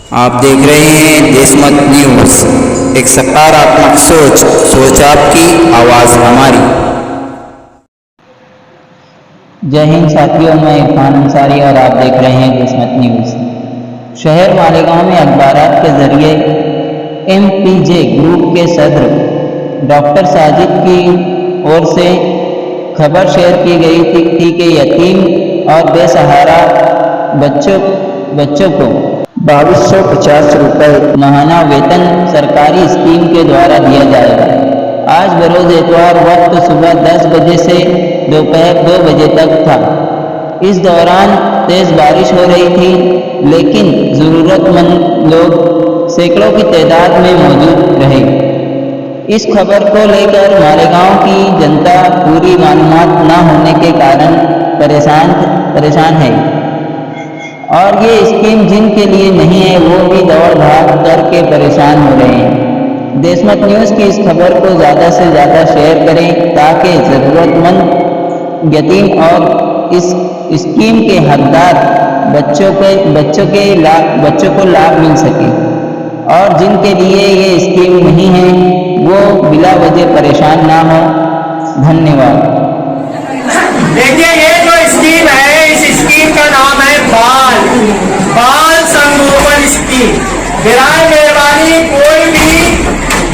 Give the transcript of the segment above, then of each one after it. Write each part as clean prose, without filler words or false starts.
आप देख रहे हैं देशमत न्यूज़, एक सकारात्मक सोच आपकी, आवाज़ हमारी। जय हिंद साथियों, मैं इरफान अंसारी और आप देख रहे हैं देशमत न्यूज़। शहर मालेगांव में अखबारात के जरिए MPJ ग्रुप के सदर डॉक्टर साजिद की ओर से खबर शेयर की गई थी कि यतीम और बेसहारा बच्चों को 2250 रुपये माहाना वेतन सरकारी स्कीम के द्वारा दिया जाएगा। आज बरोज इतवार वक्त सुबह 10 बजे से दोपहर 2 बजे तक था। इस दौरान तेज बारिश हो रही थी, लेकिन ज़रूरतमंद लोग सैकड़ों की तादाद में मौजूद रहे। इस खबर को लेकर मालेगांव की जनता पूरी मालूमात न होने के कारण परेशान है और ये स्कीम जिनके लिए नहीं है वो भी दौड़ भाग करके परेशान हो रहे हैं। देशमत न्यूज़ की इस खबर को ज़्यादा से ज़्यादा शेयर करें ताकि ज़रूरतमंद यतीम और इस स्कीम के हकदार बच्चों को लाभ मिल सके और जिनके लिए ये स्कीम नहीं है वो बिला वजह परेशान ना हो। धन्यवाद। देखिए, ये जो स्कीम है, इस स्कीम का नाम है बाल संगोपन स्कीम। बिराए मेहरबानी, कोई भी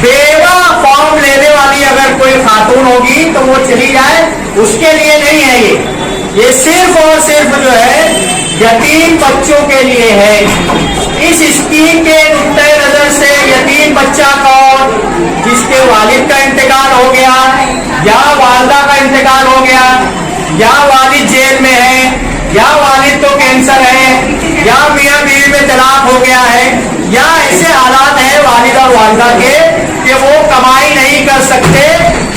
बेवा फॉर्म लेने वाली अगर कोई खातून होगी तो वो चली जाए, उसके लिए नहीं है ये सिर्फ और सिर्फ जो है यतीम बच्चों के लिए है। इस स्कीम के नुक्ते नजर से यतीम बच्चा कौन, जिसके वालिद का इंतकाल हो गया या वालिदा का इंतकाल हो गया, या वालिद जेल में है, या वालिद को कैंसर है, या मियां बीवी में तलाक हो गया है, या ऐसे हालात है वालिद और वालिदा के कि वो कमाई नहीं कर सकते,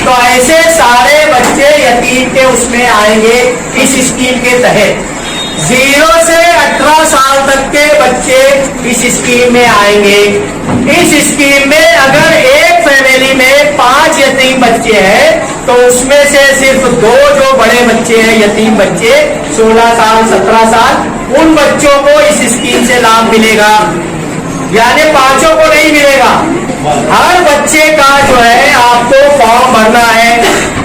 तो ऐसे सारे बच्चे यतीम के उसमें आएंगे इस स्कीम के तहत। 0 से 18 साल तक के बच्चे इस स्कीम में आएंगे। इस स्कीम में अगर एक फैमिली में 5 यतीम बच्चे हैं तो उसमें से सिर्फ 2 जो बड़े बच्चे हैं यतीम बच्चे 16 साल 17 साल, उन बच्चों को इस स्कीम से लाभ मिलेगा, यानी 5 को नहीं मिलेगा। हर बच्चे का जो है आपको फॉर्म भरना है।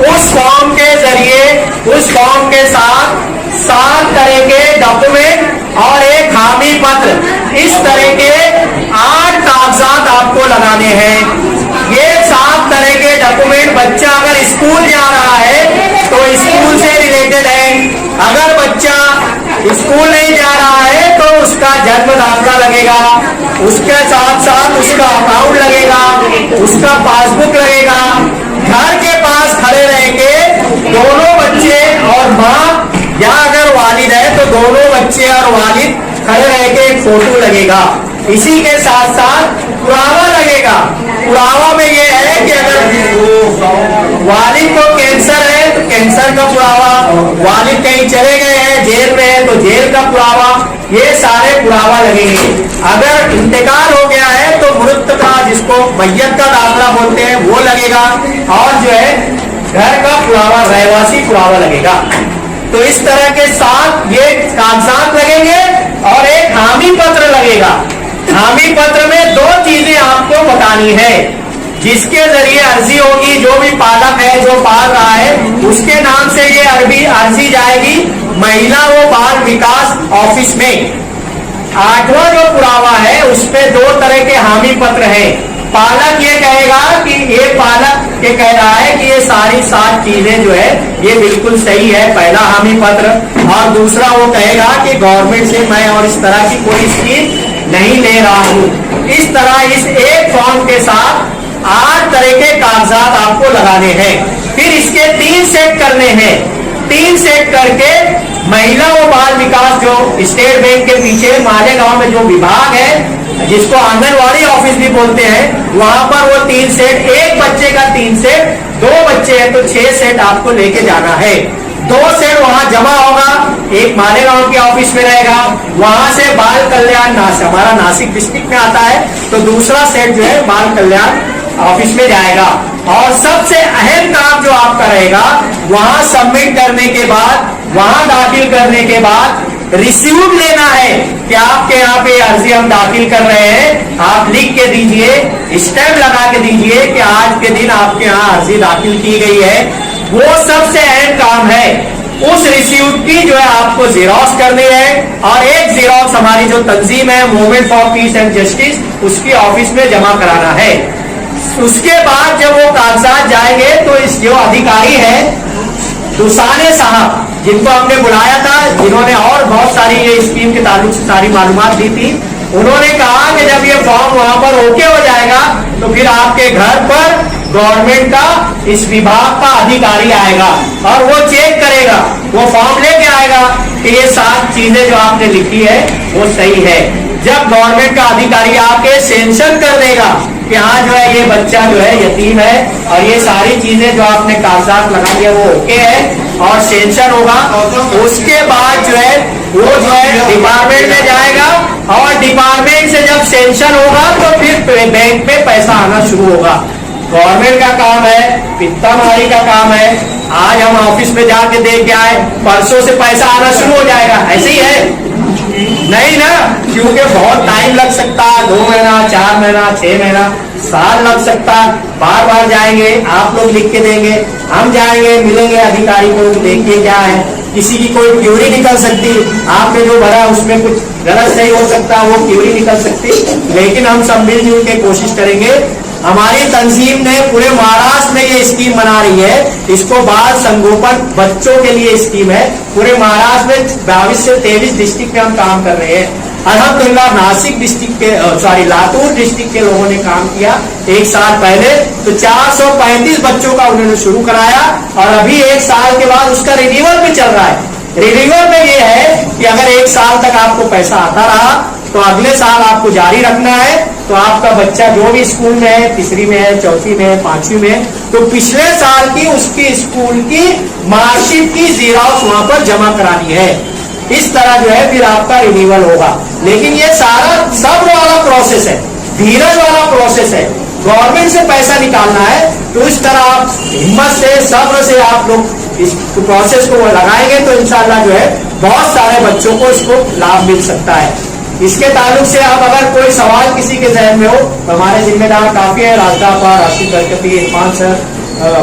उस फॉर्म के जरिए उस फॉर्म के साथ 7 तरह के डॉक्यूमेंट और एक हामी पत्र, इस तरह के 8 कागजात आपको लगाने हैं। ये 7 तरह के डॉक्यूमेंट, बच्चा अगर स्कूल जा रहा है तो स्कूल से रिलेटेड है, अगर बच्चा स्कूल नहीं जा रहा है तो उसका जन्म दाखिला लगेगा, उसके साथ साथ उसका अकाउंट लगेगा, उसका पासबुक लगेगा। घर के पास खड़े रहेंगे दोनों बच्चे और माँ, या अगर वालिद है तो दोनों बच्चे और वालिद खड़े रह के एक फोटो लगेगा। इसी के साथ साथ पुरावा लगेगा। पुरावा में ये है कि अगर वालिद को कैंसर है तो कैंसर का पुरावा, वालिद कहीं चले गए हैं जेल में है तो जेल का पुरावा, ये सारे पुरावा लगेंगे। अगर इंतकाल हो गया है तो मृत का, जिसको मैयत का दाखिला बोलते हैं, वो लगेगा, और जो है घर का पुरावा, रहवासी पुरावा लगेगा। तो इस तरह के साथ ये कागजात लगेंगे और एक हामी पत्र लगेगा। हामी पत्र में 2 चीजें आपको बतानी है, जिसके जरिए अर्जी होगी, जो भी पालक है जो पाल रहा है उसके नाम से ये अर्जी जाएगी महिला व बाल विकास ऑफिस में। 8वां जो पुरावा है उसमें 2 तरह के हामी पत्र हैं। पालक ये कहेगा कि ये पालक ये कह रहा है कि ये सारी 7 चीजें जो है ये बिल्कुल सही है, पहला हामी पत्र, और दूसरा वो कहेगा कि गवर्नमेंट से मैं और इस तरह की कोई स्कीम नहीं ले रहा हूँ। इस तरह इस एक फॉर्म के साथ 8 तरह के कागजात आपको लगाने हैं। फिर इसके 3 सेट करने हैं। 3 सेट करके महिला व बाल विकास, जो स्टेट बैंक के पीछे मालेगांव में जो विभाग है, जिसको आंगनवाड़ी ऑफिस भी बोलते हैं, वहां पर वो 3 सेट, एक बच्चे का 3 सेट, 2 बच्चे हैं तो 6 सेट आपको लेके जाना है। 2 सेट वहां जमा होगा, एक मालेगांव के ऑफिस में रहेगा, वहां से बाल कल्याण हमारा नासिक डिस्ट्रिक्ट में आता है, तो दूसरा सेट जो है बाल कल्याण ऑफिस में जाएगा। और सबसे अहम काम जो आपका रहेगा, वहां सबमिट करने के बाद, वहां दाखिल करने के बाद रिसीव लेना है कि आपके यहाँ पे अर्जी हम दाखिल कर रहे हैं, आप लिख के दीजिए, स्टैम्प लगा के दीजिए कि आज के दिन आपके यहाँ अर्जी दाखिल की गई है। वो सबसे अहम काम है। उस रिसीव्ट की जो है आपको जेरॉक्स करनी है और एक जेरॉक्स हमारी जो तंजीम है movement for piece and justice, उसकी ऑफिस में जमा कराना है। उसके बाद जब वो कागजात जाएंगे तो इस जो अधिकारी है दुसाने साहब, जिनको हमने बुलाया था, जिन्होंने और बहुत सारी ये स्कीम के ताल्लुक से सारी मालूमात दी थी, उन्होंने कहा कि जब ये फॉर्म वहां पर ओके हो जाएगा तो फिर आपके घर पर गवर्नमेंट का इस विभाग का अधिकारी आएगा और वो चेक करेगा, वो फॉर्म लेके आएगा कि ये 7 चीजें जो आपने लिखी है वो सही है। जब गवर्नमेंट का अधिकारी आके सेंशन कर देगा कि हाँ जो है ये बच्चा जो है यतीम है और ये सारी चीजें जो आपने कागजात लगा दिया वो ओके है और सेंशन होगा, उसके बाद जो है वो जो है डिपार्टमेंट में जाएगा और डिपार्टमेंट से जब सेंशन होगा तो फिर बैंक में पैसा आना शुरू होगा। गवर्नमेंट का काम है, पित्तामारी का काम है। आज हम ऑफिस में जाके देख के आए, परसों से पैसा आना शुरू हो जाएगा, ऐसे ही है नहीं ना, क्योंकि बहुत टाइम लग सकता है, 2 महीना, 4 महीना, 6 महीना, साल लग सकता है। बार बार जाएंगे, आप लोग लिख के देंगे, हम जाएंगे, मिलेंगे अधिकारी को, देखिए क्या है, किसी की कोई क्यूरी निकल सकती, आपने जो भरा उसमें कुछ गलत सही हो सकता, वो क्यूरी निकल सकती, लेकिन हम सब मिलजुल के कोशिश करेंगे। हमारी तंजीम ने पूरे महाराष्ट्र में ये स्कीम बना रही है, इसको बाल संगोपन बच्चों के लिए स्कीम है। पूरे महाराष्ट्र में 22 से 23 डिस्ट्रिक्ट में हम काम कर रहे हैं। अल्हम्दुलिल्लाह नासिक डिस्ट्रिक्ट के लातूर डिस्ट्रिक्ट के लोगों ने काम किया 1 साल पहले, तो 435 बच्चों का उन्होंने शुरू कराया और अभी 1 साल के बाद उसका रिन्यूअल भी चल रहा है। रिन्यूअल में ये है कि अगर 1 साल तक आपको पैसा आता रहा तो अगले साल आपको जारी रखना है, तो आपका बच्चा जो भी स्कूल में है, 3री में है, 4वीं में है, 5वीं में है, तो पिछले साल की उसकी स्कूल की मार्कशीट की जेरॉक्स वहां पर जमा करानी है। इस तरह जो है फिर आपका रिन्यूअल होगा। लेकिन ये सारा सब्र वाला प्रोसेस है, धीरज वाला प्रोसेस है। गवर्नमेंट से पैसा निकालना है तो इस तरह आप हिम्मत से, सब्र से आप लोग इस प्रोसेस को लगाएंगे तो इंशाल्लाह जो है बहुत सारे बच्चों को इसको लाभ मिल सकता है। इसके ताल्लुक से आप अगर कोई सवाल किसी के जहन में हो तो हमारे जिम्मेदार काफी है, राजदापा, राशिद बरकती, इरफान सर,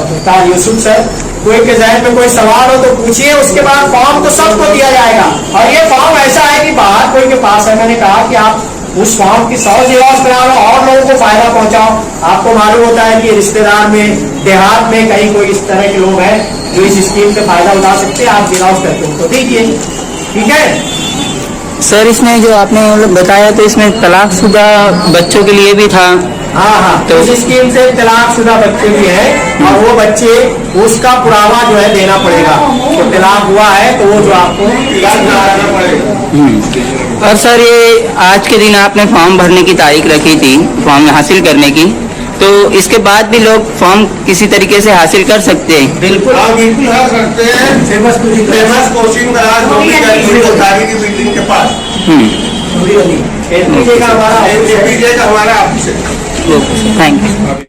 मुख्तार यूसुफ सर, कोई के जहन में कोई सवाल हो तो पूछिए। उसके बाद फॉर्म तो सबको दिया जाएगा और ये फॉर्म ऐसा है कि बाहर कोई के पास है, मैंने कहा कि आप उस फॉर्म की 100 जेरॉक्स करा लो और लोगों को फायदा पहुंचाओ। आपको मालूम होता है कि रिश्तेदार में, देहात में कहीं कोई इस तरह के लोग हैं जो इस स्कीम से फायदा उठा सकते हैं, आप जेरॉक्स करके उनको दीजिए, ठीक है। सर इसमें जो आपने मतलब बताया तो इसमें तलाकशुदा बच्चों के लिए भी था। हाँ, तो इस स्कीम से तलाकशुदा बच्चे भी हैं और वो बच्चे उसका पुरावा जो है देना पड़ेगा, तो तलाक हुआ है तो वो जो आपको कराना पड़ेगा। और सर ये आज के दिन आपने फॉर्म भरने की तारीख रखी थी फॉर्म हासिल करने की, तो इसके बाद भी लोग फॉर्म किसी तरीके से हासिल कर सकते हैं? बिल्कुल बिल्कुल कर सकते हैं। फेमस कोचिंग की बिल्डिंग के पास एपीजे का हमारा ऑफिस है। Thank you.